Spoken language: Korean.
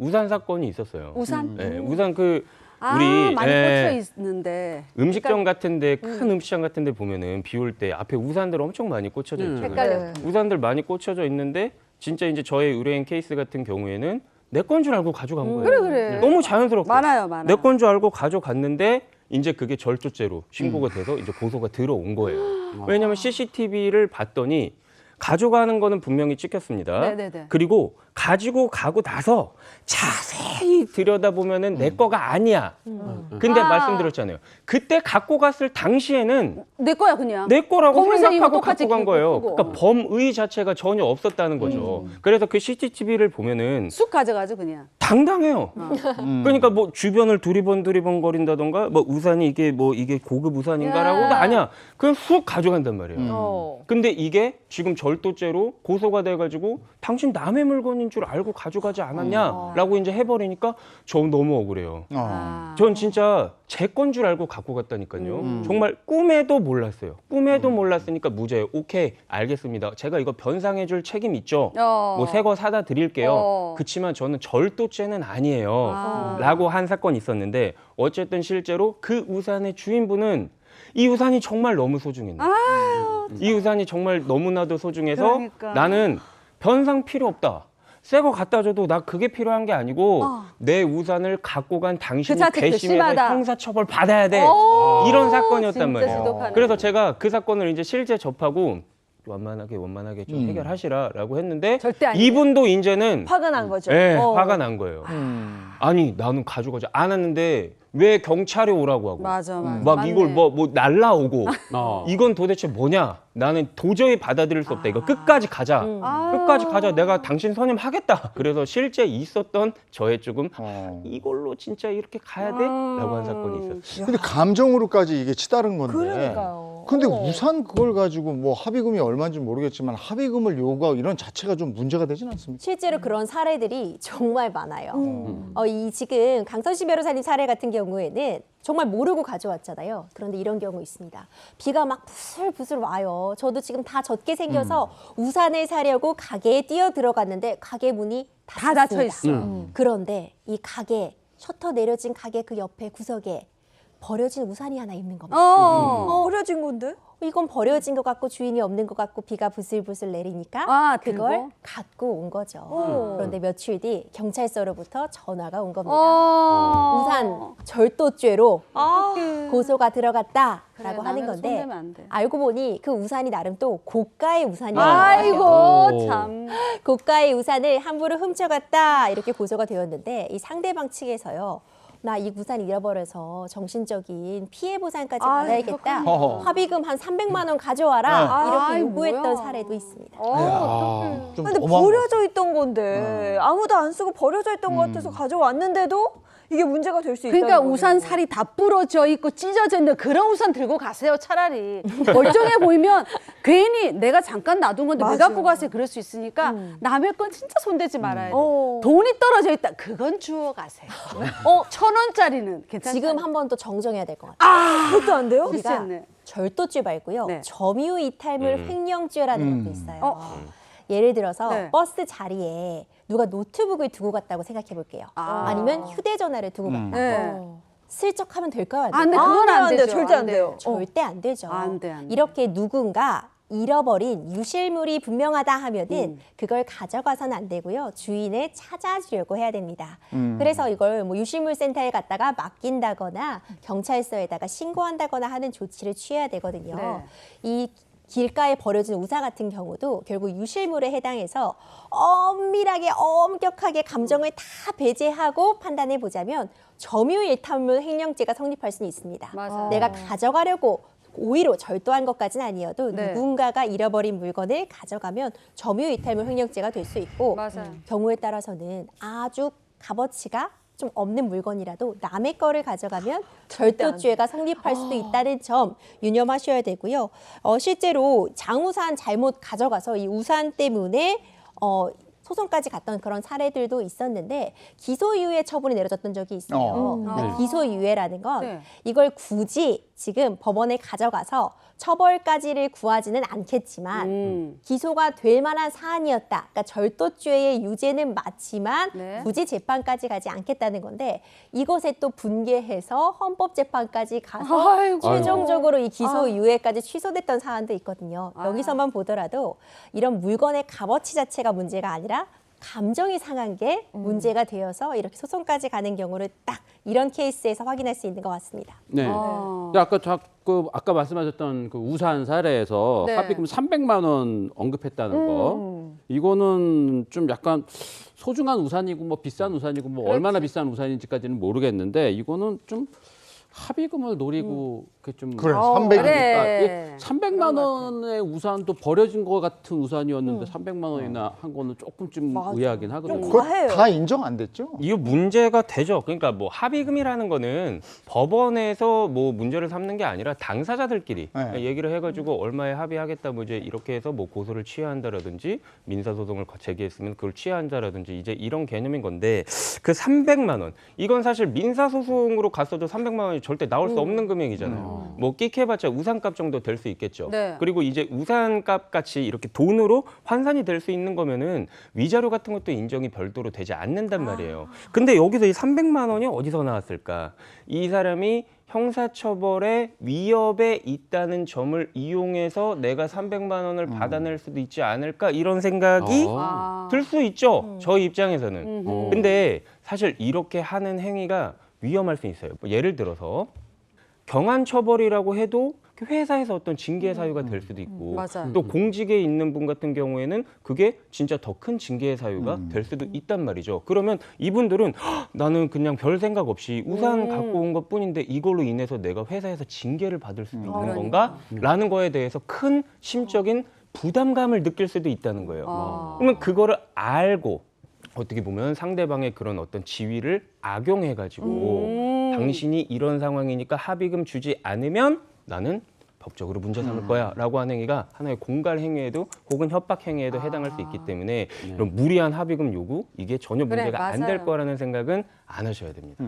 우산 사건이 있었어요. 우산? 네, 우산 우리 많이 꽂혀 있는데 음식점 같은데 큰 음식점 같은데 보면은 비 올 때 앞에 우산들 엄청 많이 꽂혀져 있잖아요. 헷갈려. 우산들 많이 꽂혀져 있는데 진짜 이제 저의 의뢰인 케이스 같은 경우에는 내 건 줄 알고 가져간 거예요. 그래. 너무 자연스럽게 많아요. 내 건 줄 알고 가져갔는데 이제 그게 절도죄로 신고가 돼서 이제 고소가 들어온 거예요. 왜냐하면 CCTV를 봤더니 가져가는 거는 분명히 찍혔습니다. 네네네. 그리고 가지고 가고 나서 자세히 들여다보면은 내 거가 아니야. 근데 말씀드렸잖아요. 그때 갖고 갔을 당시에는 내 거야 그냥. 내 거라고 검은색이고 생각하고 똑같이 갖고 간 거예요. 끄고. 그러니까 범의 자체가 전혀 없었다는 거죠. 그래서 그 CCTV를 보면은 쑥 가져가죠 그냥. 당당해요. 그러니까 뭐 주변을 두리번 거린다던가 뭐 우산이 이게 고급 우산인가라고도 아니야. 그냥 쑥 가져간단 말이에요. 근데 이게 지금 절도죄로 고소가 돼가지고 당신 남의 물건인 줄 알고 가져가지 않았냐라고 이제 해버리니까 저 너무 억울해요. 전 진짜 제 건 줄 알고 갖고 갔다니까요. 정말 꿈에도 몰랐어요. 꿈에도 몰랐으니까 무죄예요. 오케이, 알겠습니다. 제가 이거 변상해줄 책임 있죠. 뭐 새 거 사다 드릴게요. 그치만 저는 절도죄는 아니에요. 라고 한 사건이 있었는데 어쨌든 실제로 그 우산의 주인분은 이 우산이 정말 너무 소중했네. 이 우산이 정말 너무나도 소중해서 그러니까. 나는 변상 필요 없다. 새 거 갖다 줘도 나 그게 필요한 게 아니고 내 우산을 갖고 간 당신이 자체 괘씸해서 괘씸하다. 형사처벌 받아야 돼. 이런 사건이었단 진짜 말이에요. 지독하네. 그래서 제가 그 사건을 이제 실제 접하고 원만하게 좀 해결하시라라고 했는데 절대 아니에요. 이분도 이제는 화가 난 거죠. 네, 화가 난 거예요. 아니 나는 가져가지 않았는데 왜 경찰이 오라고 하고 맞아. 막 맞네. 이걸 뭐 날라오고 이건 도대체 뭐냐? 나는 도저히 받아들일 수 없다. 이거 끝까지 가자. 끝까지 가자. 내가 당신 선임하겠다. 그래서 실제 있었던 저의 조금 이걸로 진짜 이렇게 가야 돼? 라고 한 사건이 있었어요. 근데 감정으로까지 이게 치달은 건데. 그러니까요. 근데 우산 그걸 가지고 뭐 합의금이 얼마인지 모르겠지만 합의금을 요구하고 이런 자체가 좀 문제가 되진 않습니까? 실제로 그런 사례들이 정말 많아요. 이 지금 강선식 변호사님 사례 같은 경우에는 정말 모르고 가져왔잖아요. 그런데 이런 경우 있습니다. 비가 막 부슬부슬 와요. 저도 지금 다 젖게 생겨서 우산을 사려고 가게에 뛰어 들어갔는데 가게 문이 다 닫혀 있어. 그런데 이 가게 셔터 내려진 가게 그 옆에 구석에 버려진 우산이 하나 있는 겁니다. 버려진 건데? 이건 버려진 것 같고 주인이 없는 것 같고 비가 부슬부슬 내리니까 그걸 들고? 갖고 온 거죠. 그런데 며칠 뒤 경찰서로부터 전화가 온 겁니다. 우산 절도죄로 고소가 들어갔다라고 그래, 하는 나는 건데 손대면 안 돼. 알고 보니 그 우산이 나름 또 고가의 우산이에요. 아이고 참. 고가의 우산을 함부로 훔쳐갔다 이렇게 고소가 되었는데 이 상대방 측에서요. 나 이 우산 잃어버려서 정신적인 피해 보상까지 받아야겠다. 합의금 한 300만 원 가져와라. 이렇게 요구했던 뭐야. 사례도 있습니다. 좀 근데 어마어마- 버려져 있던 건데 아무도 안 쓰고 버려져 있던 것 같아서 가져왔는데도 이게 문제가 될 수 있다는 그러니까 거죠. 우산 살이 다 부러져 있고 찢어져 있는 그런 우산 들고 가세요 차라리. 멀쩡해 보이면 괜히 내가 잠깐 놔둔 건데 왜 맞아. 갖고 가세요 그럴 수 있으니까 남의 건 진짜 손대지 말아야 돼. 어. 돈이 떨어져 있다 그건 주워 가세요. 1,000원짜리는 괜찮아요. 지금 한 번 또 정정해야 될 것 같아요. 그것도 안 돼요? 우리가 실수했네. 절도죄 말고요. 네. 점유 이탈물 횡령죄라는 것도 있어요. 예를 들어서 네. 버스 자리에 누가 노트북을 두고 갔다고 생각해 볼게요. 아니면 휴대전화를 두고 갔다. 네. 슬쩍 하면 될까요? 안 돼, 될까요? 그건 안 안 돼요. 되죠. 절대 안 돼요. 절대 안 되죠. 안 돼, 안 돼. 이렇게 누군가 잃어버린 유실물이 분명하다 하면은 그걸 가져가서는 안 되고요. 주인을 찾아주려고 해야 됩니다. 그래서 이걸 뭐 유실물 센터에 갔다가 맡긴다거나 경찰서에다가 신고한다거나 하는 조치를 취해야 되거든요. 네. 이 길가에 버려진 우산 같은 경우도 결국 유실물에 해당해서 엄밀하게 엄격하게 감정을 다 배제하고 판단해 보자면 점유일탈물 횡령죄가 성립할 수는 있습니다. 맞아요. 내가 가져가려고 오히려 절도한 것까지는 아니어도 네. 누군가가 잃어버린 물건을 가져가면 점유이탈물 횡령죄가 될 수 있고 맞아요. 경우에 따라서는 아주 값어치가 좀 없는 물건이라도 남의 거를 가져가면 절도죄가 성립할 수도 있다는 점 유념하셔야 되고요. 실제로 장우산 잘못 가져가서 이 우산 때문에 소송까지 갔던 그런 사례들도 있었는데 기소유예 처분이 내려졌던 적이 있어요. 그러니까 기소유예라는 건 네. 이걸 굳이 지금 법원에 가져가서 처벌까지를 구하지는 않겠지만 기소가 될 만한 사안이었다. 그러니까 절도죄의 유죄는 맞지만 네. 굳이 재판까지 가지 않겠다는 건데 이것에 또 분개해서 헌법재판까지 가서 아이고. 최종적으로 이 기소 유예까지 취소됐던 사안도 있거든요. 여기서만 보더라도 이런 물건의 값어치 자체가 문제가 아니라 감정이 상한 게 문제가 되어서 이렇게 소송까지 가는 경우를 딱 이런 케이스에서 확인할 수 있는 것 같습니다. 네. 근데 아까 말씀하셨던 그 우산 사례에서 네. 합의금 300만 원 언급했다는 거. 이거는 좀 약간 소중한 우산이고 뭐 비싼 우산이고 뭐 얼마나 비싼 우산인지까지는 모르겠는데 이거는 좀 합의금을 노리고 그 좀 그래, 300. 그래. 300만 원의 우산도 버려진 것 같은 우산이었는데 300만 원이나 한 거는 조금 좀 의아하긴 하거든요. 좀 그거 과해요. 다 인정 안 됐죠? 이거 문제가 되죠. 그러니까 뭐 합의금이라는 거는 법원에서 뭐 문제를 삼는 게 아니라 당사자들끼리 네. 얘기를 해가지고 얼마에 합의하겠다 뭐 이제 이렇게 해서 뭐 고소를 취하한다라든지 민사소송을 제기했으면 그걸 취하한다라든지 이제 이런 개념인 건데 그 300만 원 이건 사실 민사소송으로 갔어도 300만 원이 절대 나올 수 없는 금액이잖아요. 뭐 끽해봤자 우산값 정도 될 수 있겠죠. 네. 그리고 이제 우산값 같이 이렇게 돈으로 환산이 될 수 있는 거면은 위자료 같은 것도 인정이 별도로 되지 않는단 말이에요. 근데 여기서 이 300만 원이 어디서 나왔을까? 이 사람이 형사처벌의 위협에 있다는 점을 이용해서 내가 300만 원을 받아낼 수도 있지 않을까 이런 생각이 아. 들 수 있죠. 저희 입장에서는. 근데 사실 이렇게 하는 행위가 위험할 수 있어요. 뭐 예를 들어서 경한 처벌이라고 해도 회사에서 어떤 징계 사유가 될 수도 있고 맞아요. 또 공직에 있는 분 같은 경우에는 그게 진짜 더 큰 징계 사유가 될 수도 있단 말이죠. 그러면 이분들은 "헉, 나는 그냥 별 생각 없이 우산 갖고 온 것뿐인데 이걸로 인해서 내가 회사에서 징계를 받을 수도 있는 건가? 라는 거에 대해서 큰 심적인 부담감을 느낄 수도 있다는 거예요. 그러면 그거를 알고 어떻게 보면 상대방의 그런 어떤 지위를 악용해가지고 당신이 이런 상황이니까 합의금 주지 않으면 나는 법적으로 문제 삼을 거야 라고 하는 행위가 하나의 공갈 행위에도 혹은 협박 행위에도 해당할 수 있기 때문에 이런 무리한 합의금 요구 이게 전혀 그래, 문제가 안 될 맞아요. 거라는 생각은 안 하셔야 됩니다.